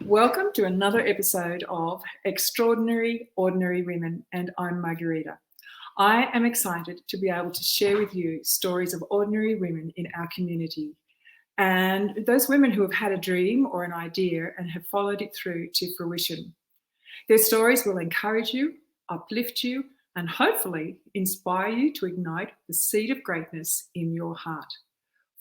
Welcome to another episode of Extraordinary Ordinary Women, and I'm Margarita. I am excited to be able to share with you stories of ordinary women in our community and those women who have had a dream or an idea and have followed it through to fruition. Their stories will encourage you, uplift you, and hopefully inspire you to ignite the seed of greatness in your heart.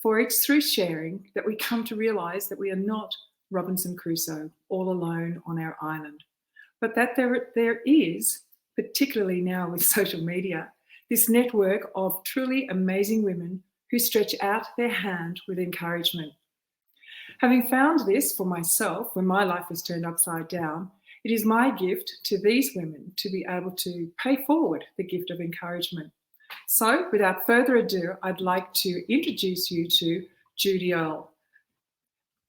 For it's through sharing that we come to realise that we are not Robinson Crusoe, all alone on our island. But that there is, particularly now with social media, this network of truly amazing women who stretch out their hand with encouragement. Having found this for myself when my life was turned upside down, it is my gift to these women to be able to pay forward the gift of encouragement. So, without further ado, I'd like to introduce you to Judi Earl.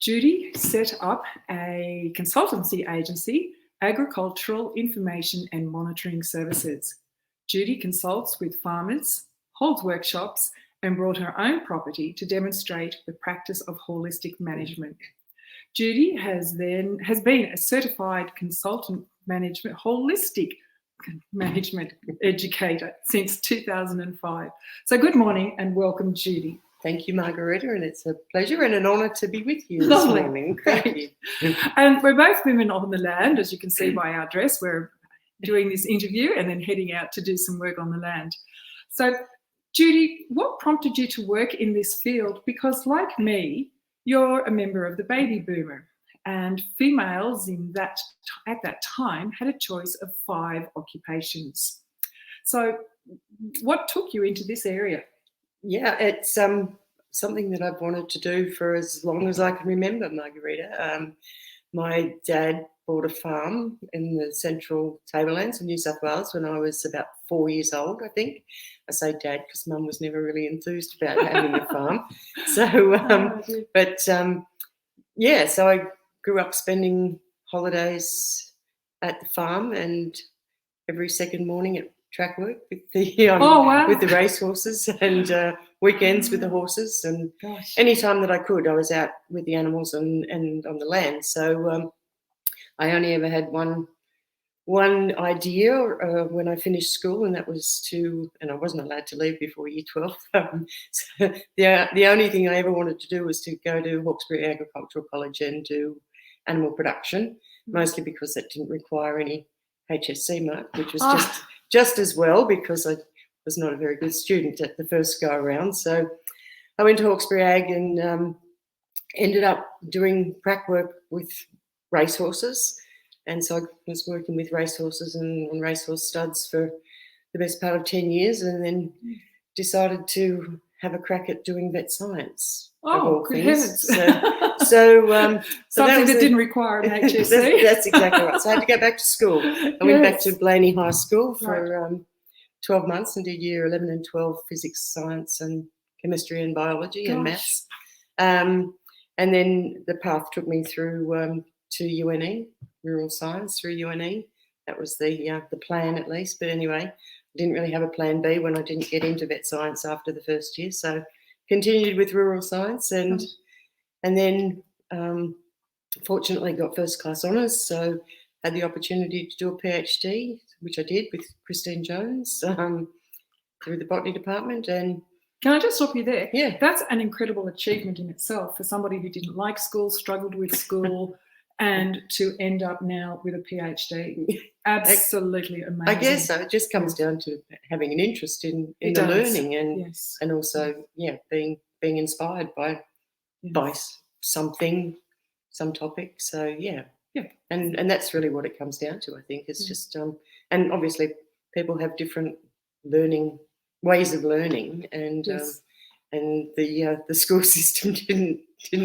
Judi set up a consultancy agency, Agricultural Information and Monitoring Services. Judi consults with farmers, holds workshops, and brought her own property to demonstrate the practice of holistic management. Judi has been a certified consultant management, holistic management educator since 2005. So good morning and welcome, Judi. Thank you, Margarita, and it's a pleasure and an honour to be with you this morning. Thank you. And we're both women on the land, as you can see by our dress. We're doing this interview and then heading out to do some work on the land. So, Judi, what prompted you to work in this field? Because like me, you're a member of the baby boomer, and females at that time had a choice of 5 occupations. So what took you into this area? Yeah, it's something that I've wanted to do for as long as I can remember, Margarita. My dad bought a farm in the central tablelands of New South Wales when I was about 4 years old, I think. I say dad because Mum was never really enthused about having a farm. So, so I grew up spending holidays at the farm and every second morning at track work with the racehorses and weekends with the horses, and any time that I could, I was out with the animals and on the land. So I only ever had one idea when I finished school, and that was and I wasn't allowed to leave before year 12. So the only thing I ever wanted to do was to go to Hawkesbury Agricultural College and do animal production, mostly because that didn't require any HSC mark, which was just as well, because I was not a very good student at the first go around. So I went to Hawkesbury Ag and ended up doing prac work with racehorses. And so I was working with racehorses and on racehorse studs for the best part of 10 years, and then decided to have a crack at doing vet science. Oh, good heavens. So something that didn't require an HSC. That's exactly right. So I had to go back to school. I went back to Blaney High School for 12 months and did year 11 and 12 physics, science and chemistry and biology and maths. And then the path took me through to UNE, rural science through UNE. That was the plan, at least. But anyway, I didn't really have a plan B when I didn't get into vet science after the first year. So continued with rural science and then fortunately got first class honours. So had the opportunity to do a PhD, which I did with Christine Jones through the botany department. And can I just stop you there? Yeah. That's an incredible achievement in itself for somebody who didn't like school, struggled with school, and to end up now with a PhD. Absolutely amazing. I guess so. It just comes down to having an interest in the learning and also being inspired by something, some topic. So and that's really what it comes down to. I think it's just and obviously people have different learning ways of learning, and the school system didn't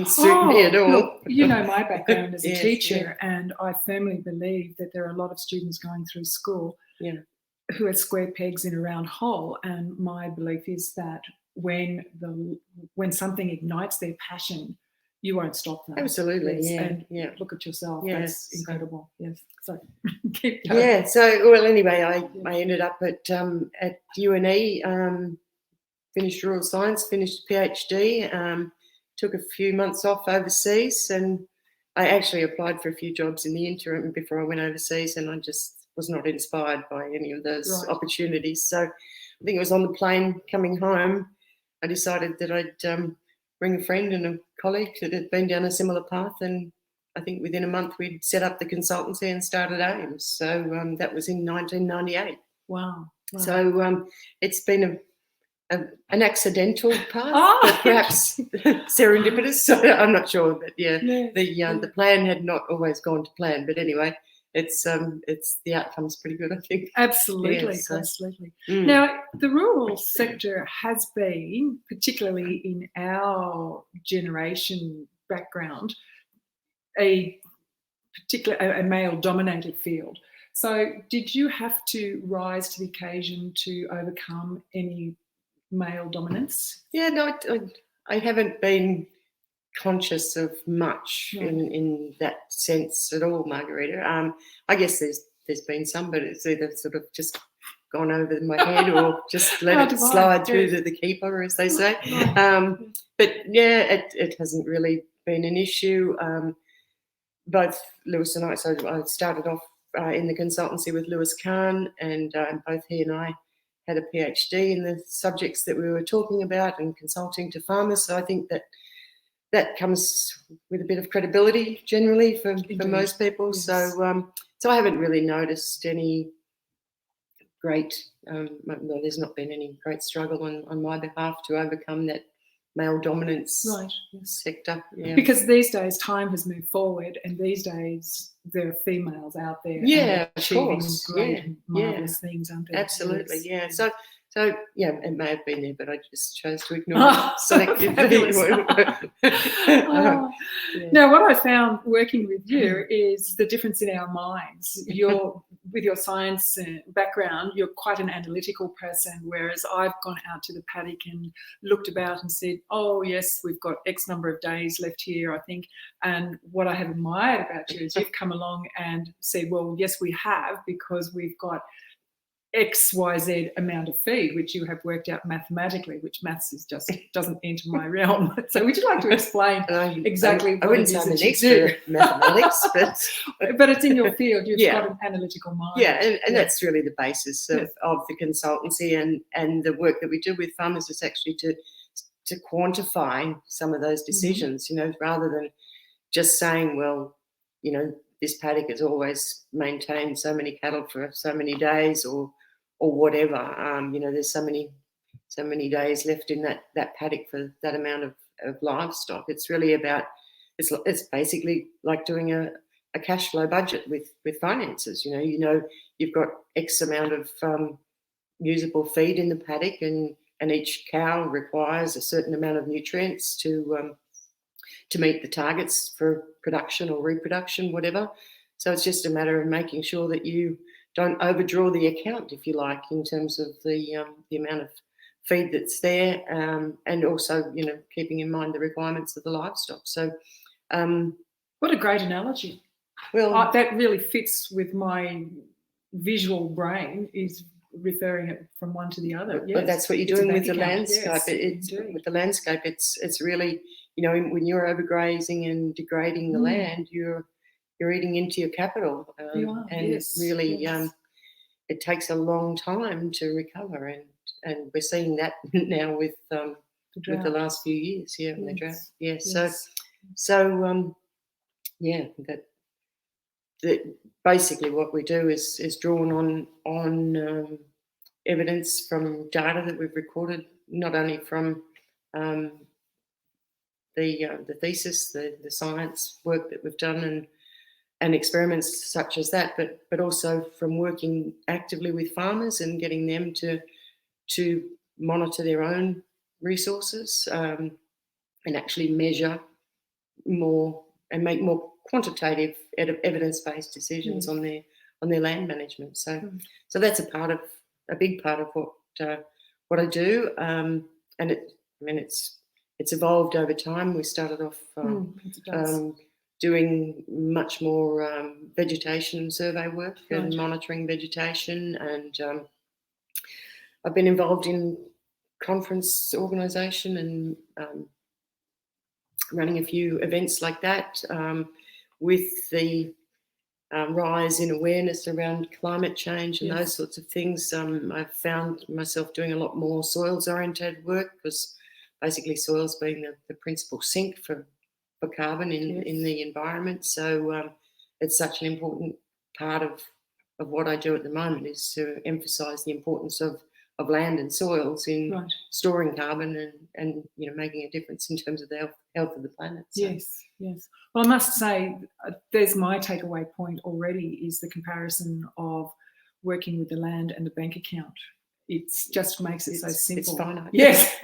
suit me at all. Look, you know my background as a teacher, and I firmly believe that there are a lot of students going through school who are square pegs in a round hole. And my belief is that when something ignites their passion, you won't stop them. Absolutely, And look at yourself. Yes. That's incredible. Yes. So keep going. Yeah. So anyway, I ended up at UNE. Finished rural science, finished PhD, took a few months off overseas and I actually applied for a few jobs in the interim before I went overseas, and I just was not inspired by any of those opportunities. So I think it was on the plane coming home, I decided that I'd bring a friend and a colleague that had been down a similar path, and I think within a month we'd set up the consultancy and started AIMS. So that was in 1998. Wow. So it's been an accidental path, but perhaps serendipitous. So I'm not sure, but the plan had not always gone to plan. But anyway, it's the outcome's pretty good, I think. Absolutely, absolutely. Now, the rural sector has been, particularly in our generation background, a male-dominated field. So, did you have to rise to the occasion to overcome any male dominance? Yeah, no, I haven't been conscious of much in that sense at all, Margarita. I guess there's been some, but it's either sort of just gone over my head or just let it slide through the keeper, as they say. But yeah, it hasn't really been an issue. Both Lewis and I, so I started off in the consultancy with Lewis Kahn, and both he and I had a PhD in the subjects that we were talking about and consulting to farmers. So I think that comes with a bit of credibility generally for most people. Yes. So I haven't really noticed any great, there's not been any great struggle on my behalf to overcome that male dominance sector. Yeah. Because these days time has moved forward, and these days there are females out there achieving great and marvellous things, aren't there? Absolutely, yes. So yeah, it may have been there, but I just chose to ignore it selectively. Now, what I found working with you is the difference in our minds. With your science background, you're quite an analytical person, whereas I've gone out to the paddock and looked about and said, oh yes, we've got X number of days left here, I think. And what I have admired about you is you've come along and said, well, yes, we have, because we've got XYZ amount of feed, which you have worked out mathematically, which maths is just doesn't enter my realm. So would you like to explain exactly what it is that you do? Mathematics, but it's in your field. You've got an analytical mind. Yeah, and that's really the basis of the consultancy and the work that we do with farmers is actually to quantify some of those decisions, rather than just saying, well, this paddock has always maintained so many cattle for so many days or whatever. There's so many days left in that paddock for that amount of livestock. It's really about, it's basically like doing a cash flow budget with finances. You've got X amount of usable feed in the paddock, and each cow requires a certain amount of nutrients to meet the targets for production or reproduction, whatever. So it's just a matter of making sure that you don't overdraw the account, if you like, in terms of the amount of feed that's there, and also, keeping in mind the requirements of the livestock. So, what a great analogy. Well, that really fits with my visual brain, is referring it from one to the other. But that's what you're doing with the landscape. With the landscape, it's really, when you're overgrazing and degrading the land, you're eating into your capital, really it takes a long time to recover, and we're seeing that now with the last few years, the drought. That basically what we do is drawn on evidence from data that we've recorded, not only from the thesis, the science work that we've done, and experiments such as that, but also from working actively with farmers and getting them to monitor their own resources, and actually measure more and make more quantitative evidence-based decisions on their land management. So that's a big part of what I do, and it's evolved over time. We started off doing much more vegetation survey work and monitoring vegetation, and I've been involved in conference organisation and running a few events like that. with the rise in awareness around climate change and those sorts of things, I've found myself doing a lot more soils-oriented work, because basically soils being the principal sink for carbon in the environment. So it's such an important part of what I do at the moment, is to emphasise the importance of land and soils in storing carbon and making a difference in terms of the health of the planet. So. Yes. Well, I must say, there's my takeaway point already, is the comparison of working with the land and the bank account. It just makes it so simple. It's finite. Yes.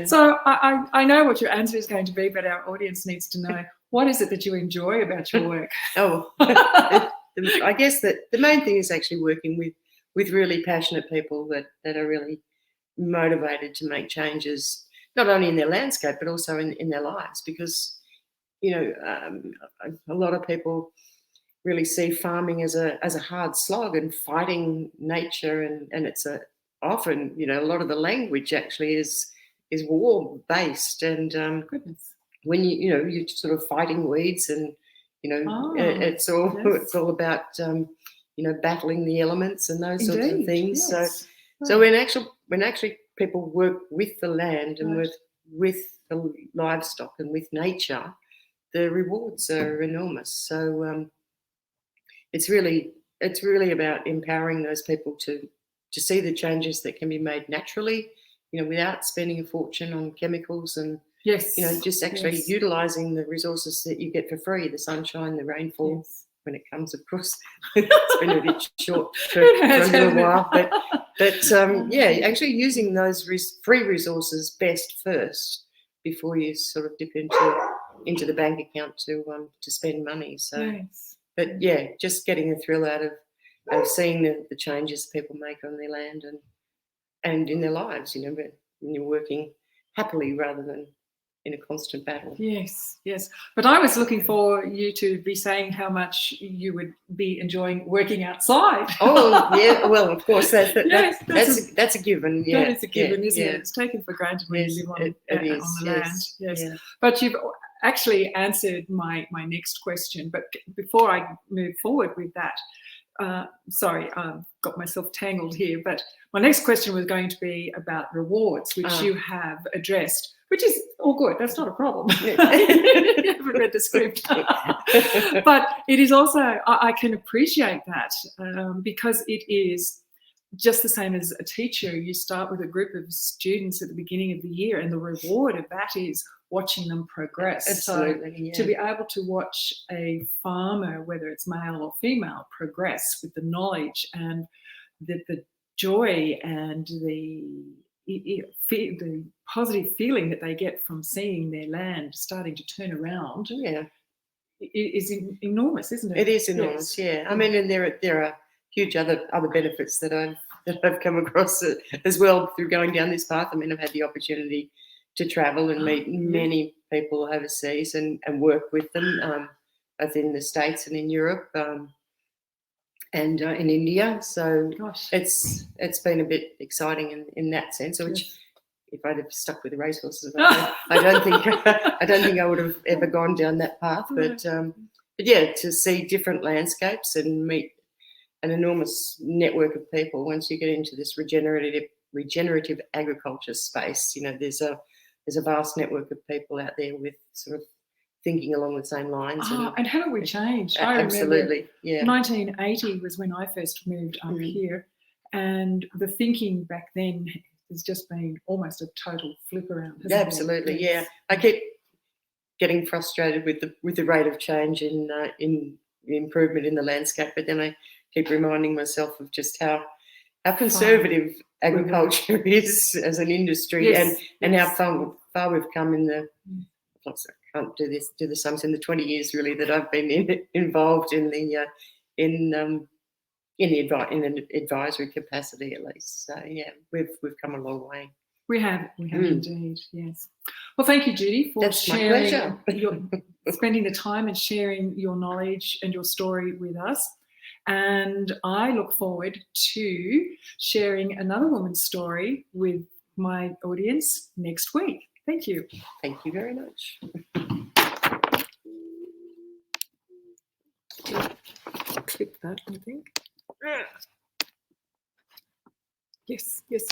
So I know what your answer is going to be, but our audience needs to know, what is it that you enjoy about your work? I guess that the main thing is actually working with really passionate people that are really motivated to make changes, not only in their landscape but also in their lives, because a lot of people really see farming as a hard slog and fighting nature, and it's often a lot of the language actually is war based, and when you're sort of fighting weeds, and it's all about battling the elements and those sorts of things. Yes. So when actually people work with the land and with the livestock and with nature, the rewards are enormous. So it's really about empowering those people to see the changes that can be made naturally, without spending a fortune on chemicals, and just actually utilising the resources that you get for free, the sunshine, the rainfall. When it comes, of course. It's been a bit short for a little while, but actually using those free resources best first before you sort of dip into the bank account to spend money. So, but just getting a thrill out of seeing the changes people make on their land and in their lives. But when you're working happily rather than in a constant battle. Yes. But I was looking for you to be saying how much you would be enjoying working outside. Oh, yeah. Well, of course, that's a given. Yeah, that is a given, isn't it? It's taken for granted when you live on the land. Yes. Yeah. But you've actually answered my next question. But before I move forward with that, sorry, I've got myself tangled here. But my next question was going to be about rewards, which you have addressed. Which is all good. That's not a problem. You haven't read the script. But it is also, I can appreciate that because it is just the same as a teacher. You start with a group of students at the beginning of the year, and the reward of that is watching them progress. Absolutely, so to be able to watch a farmer, whether it's male or female, progress with the knowledge and the joy and the positive feeling that they get from seeing their land starting to turn around is enormous, isn't it? It is enormous, I mean, and there are huge other benefits that I've come across as well through going down this path. I mean, I've had the opportunity to travel and meet many people overseas and work with them, both in the States and in Europe. And in India, so it's been a bit exciting in that sense. Which, if I'd have stuck with the racehorses, I don't think I would have ever gone down that path. But to see different landscapes and meet an enormous network of people. Once you get into this regenerative agriculture space, there's a vast network of people out there with sort of thinking along the same lines. And haven't we changed? Absolutely, I remember 1980 was when I first moved up here, and the thinking back then has just been almost a total flip around. Absolutely, I keep getting frustrated with the rate of change in improvement in the landscape, but then I keep reminding myself of just how conservative agriculture is as an industry, and how far we've come in the. I can't do the sums in the 20 years really that I've been involved in an advisory capacity, at least. So we've come a long way. We have indeed. Yes. Well, thank you, Judi, for sharing spending the time and sharing your knowledge and your story with us. And I look forward to sharing another woman's story with my audience next week. Thank you. Thank you very much. clip that, I think. Yes, yes.